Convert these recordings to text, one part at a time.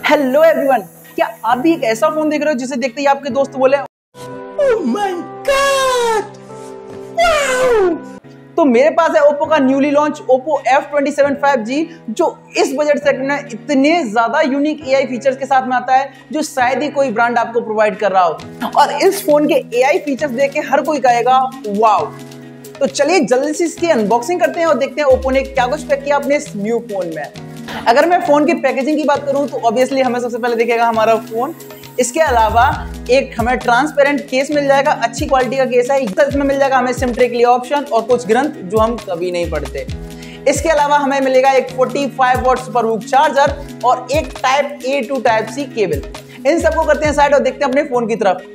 Hello everyone, क्या आप भी एक ऐसा फोन देख रहे हो जिसे देखते ही आपके दोस्त बोले ओह माय गॉड वाओ। तो मेरे पास है ओप्पो का newly launch Oppo F27 5G, जो इस बजट सेगमेंट में इतने ज्यादा यूनिक एआई फीचर्स के साथ में आता है जो शायद ही कोई ब्रांड आपको प्रोवाइड कर रहा हो। और इस फोन के एआई फीचर्स देख के हर कोई कहेगा वाओ। तो चलिए जल्दी से इसकी अनबॉक्सिंग करते हैं और देखते हैं ओप्पो ने क्या कुछ पैक किया अपने इस न्यू फोन में। अगर मैं फोन की पैकेजिंग की बात करूं तो ऑब्वियसली हमें सबसे पहले दिखेगा हमारा फोन। इसके अलावा एक हमें ट्रांसपेरेंट केस मिल जाएगा, अच्छी क्वालिटी का केस है। इसमें मिल जाएगा हमें सिम ट्रे के लिए ऑप्शन और कुछ ग्रंथ जो हम कभी नहीं पढ़ते। इसके अलावा हमें मिलेगा एक 45 वॉट सुपरहूक चार्जर और एक type A to type C cable. इन सबको करते हैं साइड और देखते हैं अपने फोन की तरफ।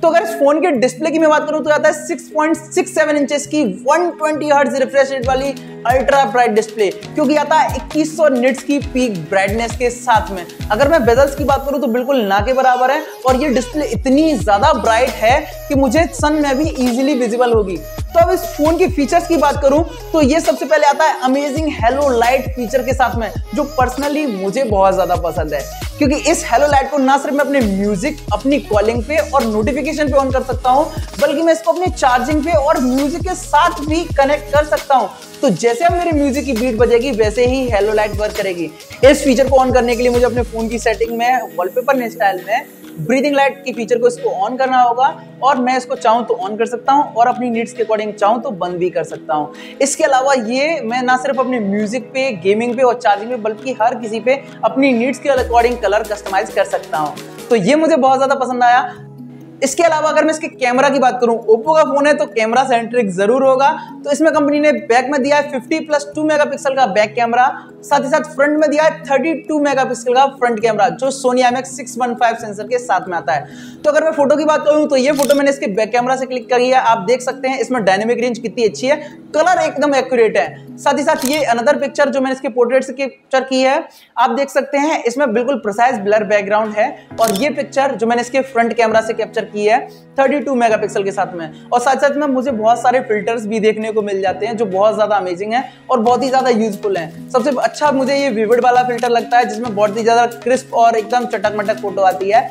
तो अगर इस फोन के डिस्प्ले की मैं बात करूं तो आता है 6.67 इंचेस की 120 हर्ट्ज रिफ्रेश रेट वाली अल्ट्रा ब्राइट डिस्प्ले, क्योंकि आता है 2100 निट्स की पीक ब्राइटनेस के साथ में। अगर मैं बेजल्स की बात करूं तो बिल्कुल ना के बराबर है और ये डिस्प्ले इतनी ज्यादा ब्राइट है कि मुझे सन में भी इजीली विजिबल होगी। तो अब इस फोन के फीचर्स की बात करूं तो ये सबसे पहले आता है अमेजिंग हेलो लाइट फीचर के साथ में, जो पर्सनली मुझे बहुत ज्यादा पसंद है, क्योंकि इस हेलो लाइट को ना सिर्फ मैं अपने म्यूजिक, अपनी कॉलिंग पे और नोटिफिकेशन पे ऑन कर सकता हूं, बल्कि मैं इसको अपने चार्जिंग पे और म्यूजिक के साथ भी कनेक्ट कर सकता हूं। तो जैसे अब मेरे म्यूजिक की बीट बजेगी वैसे ही हेलो लाइट वर्क करेगी। इस फीचर को ऑन करने के लिए मुझे अपने फोन की सेटिंग में वॉलपेपर स्टाइल में ब्रीदिंग लाइट की फीचर को इसको ऑन करना होगा और मैं इसको चाहूं तो ऑन कर सकता हूं और अपनी नीड्स के अकॉर्डिंग चाहूं तो बंद भी कर सकता हूं। इसके अलावा ये मैं ना सिर्फ अपने म्यूजिक पे, गेमिंग पे और चार्जिंग पे, बल्कि हर किसी पे अपनी नीड्स के अकॉर्डिंग कलर कस्टमाइज कर सकता हूं। तो ये मुझे बहुत ज्यादा पसंद आया। इसके अलावा अगर मैं इसके कैमरा की बात करूं, ओप्पो का फोन है तो कैमरा सेंट्रिक जरूर होगा। तो इसमें कंपनी ने बैक में दिया है 50+2 मेगापिक्सल का बैक कैमरा, साथ ही साथ फ्रंट में दिया है 32 मेगापिक्सल का फ्रंट कैमरा, जो सोनी IMX 615 सेंसर के साथ में आता है। तो अगर मैं फोटो की बात करूं तो ये फोटो मैंने इसके बैक कैमरा से क्लिक करी है। आप देख सकते हैं इसमें डायनेमिक रेंज कितनी अच्छी है, कलर एकदम एक्यूरेट है। साथ ही साथ ये अनदर पिक्चर जो मैंने इसके पोर्ट्रेट से कैप्चर की है, आप देख सकते हैं इसमें बिल्कुल प्रिसाइज ब्लर बैकग्राउंड है। और ये पिक्चर जो मैंने इसके फ्रंट कैमरा से कैप्चर की है 32 मेगापिक्सल के साथ में। और साथ साथ में मुझे बहुत सारे फिल्टर्स भी देखने को मिल जाते हैं जो बहुत ज्यादा अमेजिंग है और बहुत ही ज्यादा यूजफुल है। सबसे अच्छा मुझे ये विविड वाला फिल्टर लगता है, जिसमें बहुत ही ज्यादा क्रिस्प और एकदम चटक मटक फोटो आती है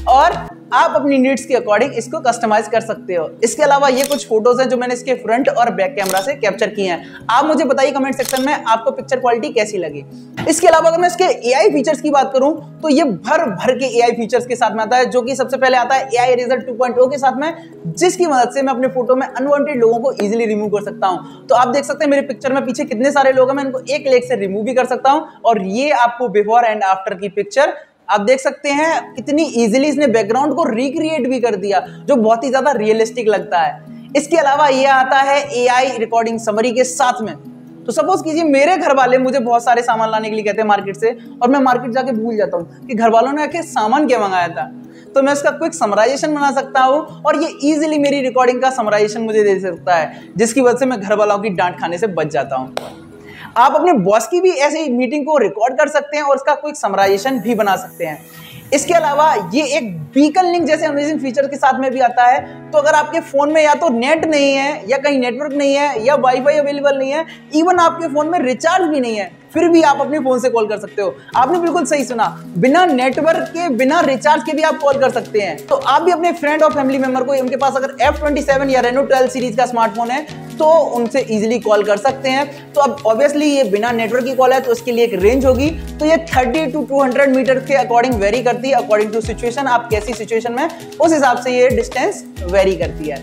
और आप अपनी नीड्स के अकॉर्डिंग इसको कस्टमाइज कर सकते हो। इसके अलावा ये कुछ फोटोज हैं जो मैंने इसके फ्रंट और बैक कैमरा से कैप्चर किए हैं। आप मुझे बताइए कमेंट सेक्शन में आपको पिक्चर क्वालिटी कैसी लगी। इसके अलावा अगर मैं इसके एआई फीचर्स की बात करूं तो ये भर भर के एआई फीचर्स के साथ में आता है, जो कि सबसे पहले आता है एआई इरेजर 2.0 के साथ में, जिसकी मदद से मैं अपने फोटो में अनवांटेड लोगों को इजीली रिमूव कर सकता हूं। तो आप देख सकते हैं मेरे पिक्चर में पीछे कितने सारे लोग हैं, मैं इनको एक क्लिक से रिमूव भी कर सकता हूं। और ये आपको बिफोर एंड आफ्टर की पिक्चर आप देख सकते हैं कितनी इजीली इसने बैकग्राउंड को रिक्रिएट भी कर दिया, जो बहुत ही ज्यादा रियलिस्टिक लगता है। इसके अलावा ये आता है एआई रिकॉर्डिंग समरी के साथ में। तो सपोज कीजिए मेरे घर वाले मुझे बहुत सारे सामान लाने के लिए कहते हैं मार्केट से, और मैं मार्केट जाके भूल जाता हूँ कि घर वालों ने आखिर सामान क्या मंगाया था। तो मैं इसका क्विक समराइजेशन बना सकता हूँ और ये इजीली मेरी रिकॉर्डिंग का समराइजेशन मुझे दे सकता है, जिसकी वजह से मैं घर वालों की डांट खाने से बच जाता हूँ। आप अपने बॉस की भी ऐसी मीटिंग को रिकॉर्ड कर सकते हैं और उसका क्विक समराइजेशन भी बना सकते हैं। इसके अलावा ये एक बीकन लिंक जैसे अमेजिंग फीचर के साथ में भी आता है। तो अगर आपके फोन में या तो नेट नहीं है या कहीं नेटवर्क नहीं है या वाईफाई अवेलेबल नहीं है, इवन आपके फोन में रिचार्ज भी नहीं है, फिर भी आप अपने फोन से कॉल कर सकते हो। आपने बिल्कुल सही सुना, बिना नेटवर्क के, बिना रिचार्ज के भी आप कॉल कर सकते हैं। तो आप भी अपने फ्रेंड और फैमिली मेंबर को, उनके पास अगर F27 या Reno 12 सीरीज का स्मार्टफोन है तो उनसे इजीली कॉल कर सकते हैं। तो अब ऑब्वियसली ये बिना नेटवर्क की कॉल है तो इसके लिए एक रेंज होगी। तो ये 30 to 200 मीटर के अकॉर्डिंग वेरी करती है, अकॉर्डिंग टू सिचुएशन। आप कैसी सिचुएशन में उस हिसाब से ये डिस्टेंस वेरी करती है।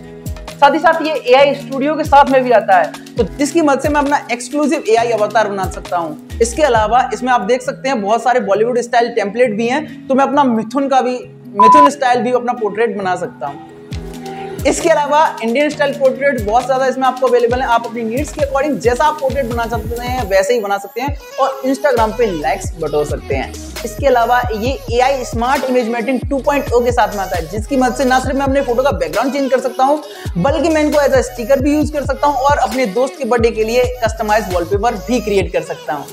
साथ ही साथ ये एआई स्टूडियो के साथ में भी आता है, तो जिसकी मदद से मैं अपना एक्सक्लूसिव एआई अवतार बना सकता हूं। इसके अलावा इसमें आप देख सकते हैं बहुत सारे बॉलीवुड स्टाइल टेम्पलेट भी हैं, तो मैं अपना मिथुन स्टाइल भी अपना पोर्ट्रेट बना सकता हूं। इसके अलावा इंडियन स्टाइल पोर्ट्रेट बहुत ज्यादा इसमें आपको अवेलेबल है। आप अपनी नीड्स के अकॉर्डिंग जैसा आप पोर्ट्रेट बना सकते हैं वैसे ही बना सकते हैं और इंस्टाग्राम पे लाइक्स बटोर सकते हैं। इसके अलावा ये एआई स्मार्ट इमेज मेटिंग 2.0 के साथ में आता है, जिसकी मदद से ना सिर्फ मैं अपने फोटो का बैकग्राउंड चेंज कर सकता हूं, बल्कि मैं इनको एज अ स्टिकर भी यूज कर सकता हूं और अपने दोस्त के बर्थडे के लिए कस्टमाइज वॉलपेपर भी क्रिएट कर सकता हूं।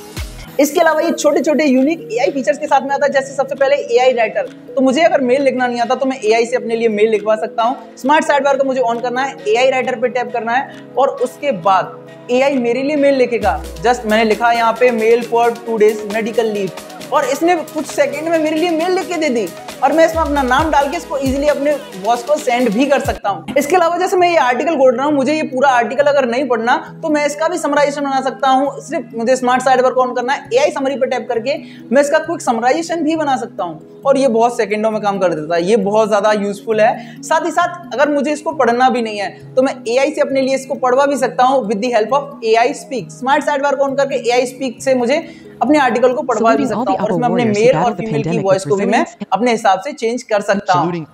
इसके अलावा ये छोटे छोटे यूनिक एआई फीचर्स के साथ में आता है, जैसे सबसे पहले एआई राइटर। तो मुझे अगर मेल लिखना नहीं आता तो मैं एआई से अपने लिए मेल लिखवा सकता हूँ। स्मार्ट साइड बार को मुझे ऑन करना है, एआई राइटर पे टैप करना है और उसके बाद एआई मेरे लिए मेल लिखेगा। जस्ट मैंने लिखा यहाँ पे mail for 2 days medical leave, और इसने कुछ सेकंड में मेरे लिए मेल लिख के दे दी और मैं इसमें अपना नाम डाल के इसको इजीली अपने बॉस को सेंड भी कर सकता हूँ। इसके अलावा जैसे मैं ये आर्टिकल बोल रहा हूँ, मुझे ये पूरा आर्टिकल अगर नहीं पढ़ना तो मैं इसका भी समराइजेशन बना सकता हूँ। सिर्फ मुझे स्मार्ट साइड पर ऑन करना है, AI समरी पर टैप करके मैं इसका क्विक समराइजेशन भी बना सकता हूँ और ये बहुत सेकंडों में काम कर देता है। ये बहुत ज्यादा यूजफुल है। साथ ही साथ अगर मुझे इसको पढ़ना भी नहीं है तो मैं AI से अपने लिए इसको पढ़वा भी सकता हूँ with the help of AI speak. Smart side bar on करके AI स्पीक से मुझे अपने आर्टिकल को पढ़वा भी सकता हूँ और इसमें अपने मेल और फीमेल की वॉइस को भी मैं अपने हिसाब से चेंज कर सकता हूँ।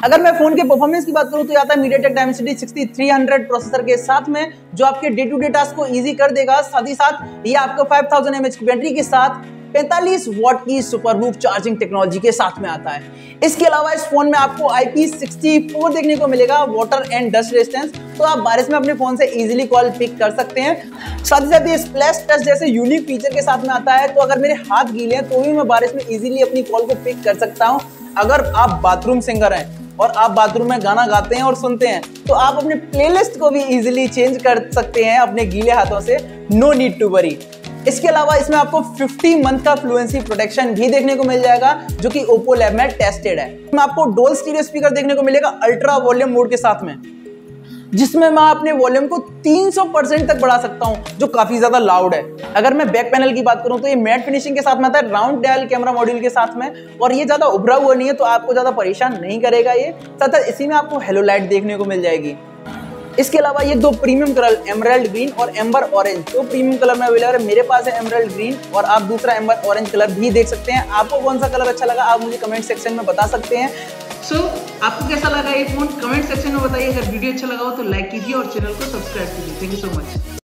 अगर मैं फोन के परफॉर्मेंस की बात करूँ तो आता है MediaTek Dimensity 6300 प्रोसेसर के साथ में, जो आपके डे टू डे टास्क को इजी कर देगा। साथ ही साथ ये आपको 5000 mAh की बैटरी के साथ 45 वॉट की सुपरबूक चार्जिंग टेक्नोलॉजी के साथ में आता है। इसके अलावा इस फोन में आपको IP64 देखने को मिलेगा, वाटर एंड डस्ट रेजिस्टेंस, तो आप बारिश में अपने फोन से इजीली कॉल पिक कर सकते हैं। साथ ही साथ ये स्प्लैश टच जैसे यूनिक फीचर के साथ में आता है, तो अगर मेरे हाथ गीले हैं तो भी मैं बारिश में इजीली अपनी कॉल को पिक कर सकता हूँ। अगर आप बाथरूम सिंगर हैं और आप बाथरूम में गाना गाते हैं और सुनते हैं तो आप अपने प्लेलिस्ट को भी इजीली चेंज कर सकते हैं अपने गीले हाथों से, नो नीड टू वरी। इसके अलावा इसमें आपको 50 मंथ का फ्लुएंसी प्रोटेक्शन भी देखने को मिल जाएगा, जो कि ओप्पो लैब में टेस्टेड है। इसमें आपको डुअल स्टीरियो स्पीकर देखने को मिलेगा अल्ट्रा वॉल्यूम मोड के साथ में, जिसमें मैं अपने वॉल्यूम को 300% तक बढ़ा सकता हूं, जो काफी ज्यादा लाउड है। अगर मैं बैक पैनल की बात करूं तो ये मैट फिनिशिंग के साथ में आता है, राउंड डायल कैमरा मॉड्यूल के साथ में, और ये ज्यादा उभरा हुआ नहीं है तो आपको ज्यादा परेशान नहीं करेगा ये। साथ ही इसी में आपको हेलो लाइट देखने को मिल जाएगी। इसके अलावा ये दो प्रीमियम कलर एमराल्ड ग्रीन और एम्बर ऑरेंज, दो प्रीमियम कलर में अवेलेबल है। मेरे पास है एमराल्ड ग्रीन और आप दूसरा एम्बर ऑरेंज कलर भी देख सकते हैं। आपको कौन सा कलर अच्छा लगा आप मुझे कमेंट सेक्शन में बता सकते हैं। आपको कैसा लगा ये फोन कमेंट सेक्शन में बताइए। अगर वीडियो अच्छा लगा हो तो लाइक कीजिए और चैनल को सब्सक्राइब कीजिए। Thank you so much.